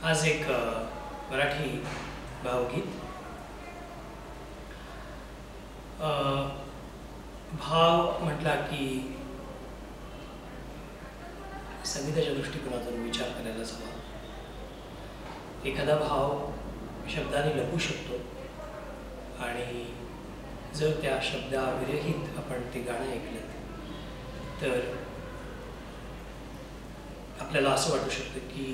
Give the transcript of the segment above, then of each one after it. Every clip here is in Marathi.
आज एक मराठी भावगीत भाव म्हटला की संगीताच्या दृष्टिकोनातून विचार करायलाच हवा. एखादा भाव शब्दाने लपू शकतो आणि जर त्या शब्दाविरहित आपण ते गाणं ऐकलं तर आपल्याला असं वाटू शकतं की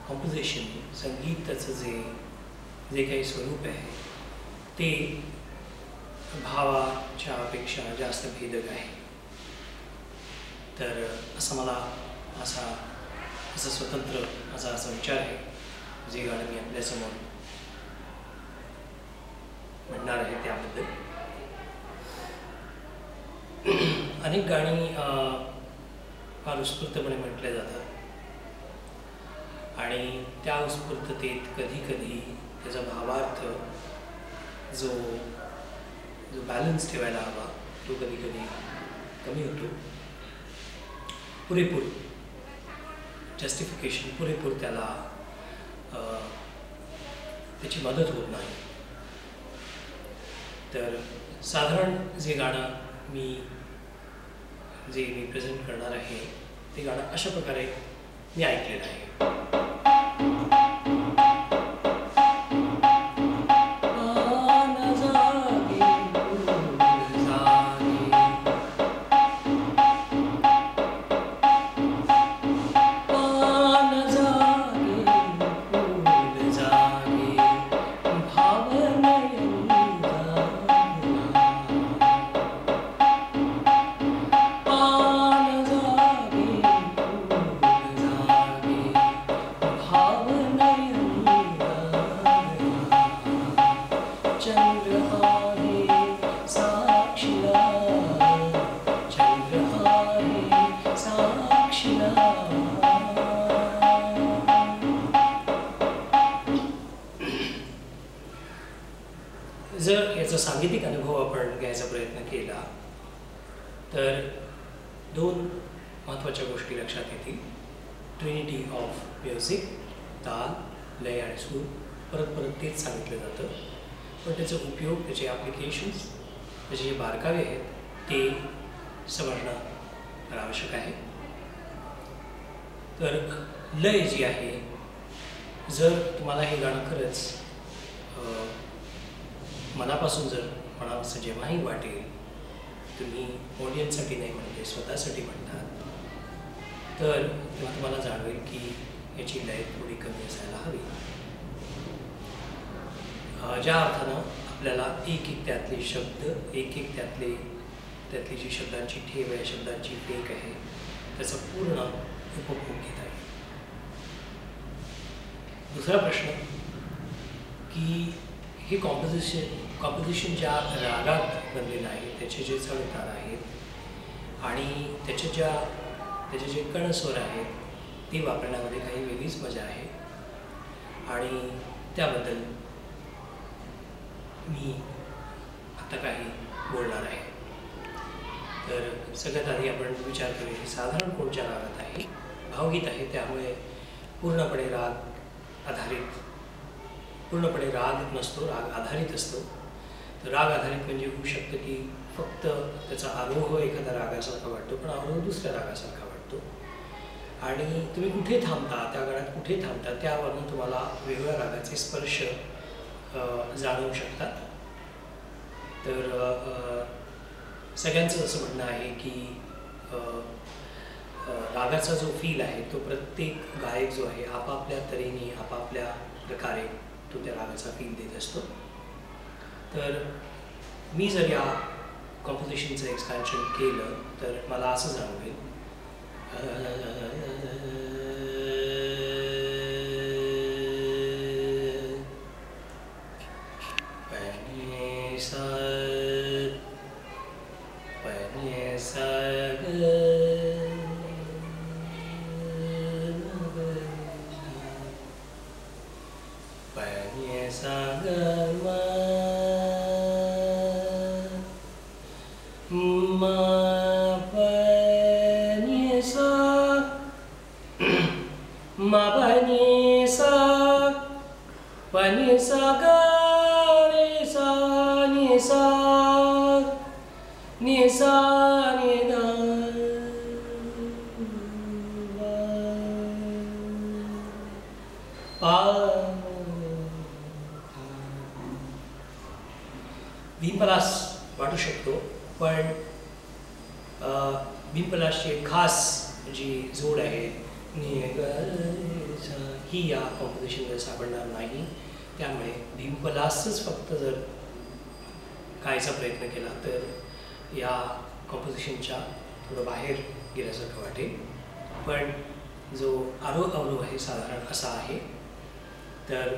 कॉम्पोजिशन संगीताचं जे काही स्वरूप आहे ते भावाच्या अपेक्षा जास्त भेदक आहे. तर असं मला असा स्वतंत्र असा विचार आहे जे गाणं मी आपल्यासमोर म्हणणार आहे त्याबद्दल. अनेक गाणी फार उत्स्फूर्तपणे म्हटल्या जातात आणि त्या उत्स्फूर्ततेत कधी कधी त्याचा भावार्थ जो बॅलन्स ठेवायला हवा तो कधी कधी कमी होतो. पुरेपूर जस्टिफिकेशन पुरेपूर त्याला त्याची मदत होत नाही. तर साधारण जे गाणं मी प्रेझेंट करणार आहे ते गाणं अशा प्रकारे मी ऐकलेलं आहे. जर याचा सांगीतिक अनुभव आपण घ्यायचा प्रयत्न केला तर दोन महत्त्वाच्या गोष्टी लक्षात येतील. ट्रिनिटी ऑफ म्युझिक, ताल, लय आणि सूर परत परत तेच सांगितलं जातं, पण त्याचा उपयोग, त्याचे ॲप्लिकेशन्स, त्याचे जे बारकावे आहेत ते समजणं आवश्यक आहे. तर लय जी आहे, जर तुम्हाला हे गाणं खरंच मनापासून जर म्हणावंसं जेव्हाही वाटेल, तुम्ही ऑडियन्ससाठी नाही म्हणते स्वतःसाठी म्हणतात, तर तेव्हा तुम्हाला जाणवेल की याची लय थोडी कमी असायला हवी. ज्या अर्थानं आपल्याला एक त्यातले शब्द, एक त्यातली जी शब्दांची ठेव आहे, शब्दांची टेक आहे, त्याचा पूर्ण उपभोग घेता येईल. दुसरा प्रश्न की हे कॉम्पोजिशन ज्या रागात बनलेलं आहे, त्याचे जे चढउतार आहेत आणि त्याचे जे कणस्वर आहेत ते वापरण्यामध्ये काही वेगळीच मजा आहे आणि त्याबद्दल मी आता काही बोलणार आहे. तर सगळ्यात आधी आपण विचार करूया की साधारण कोणत्या रागात आहे. भावगीत आहे त्यामुळे पूर्णपणे राग नसतो, राग आधारित असतो. तर राग आधारित म्हणजे होऊ शकतं की फक्त त्याचा आरोह एखाद्या रागासारखा वाटतो पण अवरोह दुसऱ्या रागासारखा वाटतो आणि तुम्ही कुठे थांबता, त्या गाण्यात कुठे थांबता त्यावरून तुम्हाला वेगवेगळ्या रागाचे स्पर्श जाणवू शकतात. तर सगळ्यांचं असं म्हणणं आहे की रागाचा जो फील आहे तो प्रत्येक गायक जो आहे आपापल्या तऱ्हेने, आपापल्या प्रकारे तो त्या रागाचा फील देत असतो. तर मी जर या कॉम्पोजिशनचं एक्सपॅन्शन केलं तर मला असं जाणवेल ma सा प नि सा ग रे सा नि सा नि सा नि द पा भीमपलास वाटू शकतो, पण भीमपलासची एक खास जी जोड आहे ही या कॉम्पोजिशनमध्ये सापडणार नाही. त्यामुळे भीमपलासच फक्त जर गायचा प्रयत्न केला तर या कॉम्पोजिशनच्या थोडं बाहेर गेल्यासारखं वाटेल. पण जो आरोह अवरोह आहे साधारण असा आहे. तर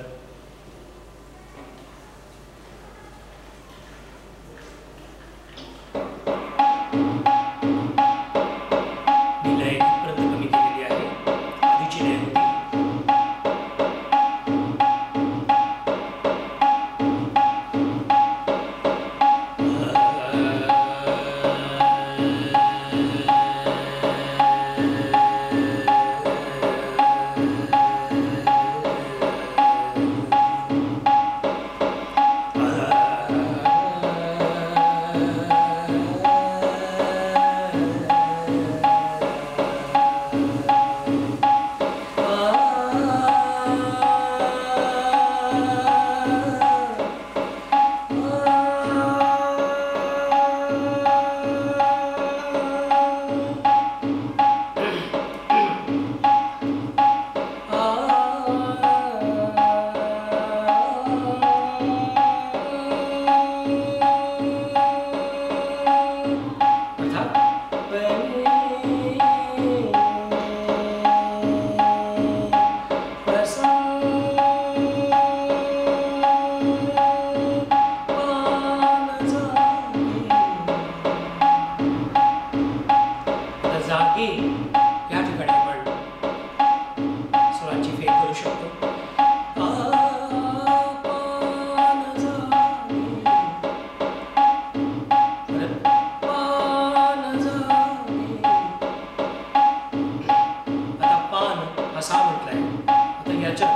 असा म्हटलंय. आता याच्या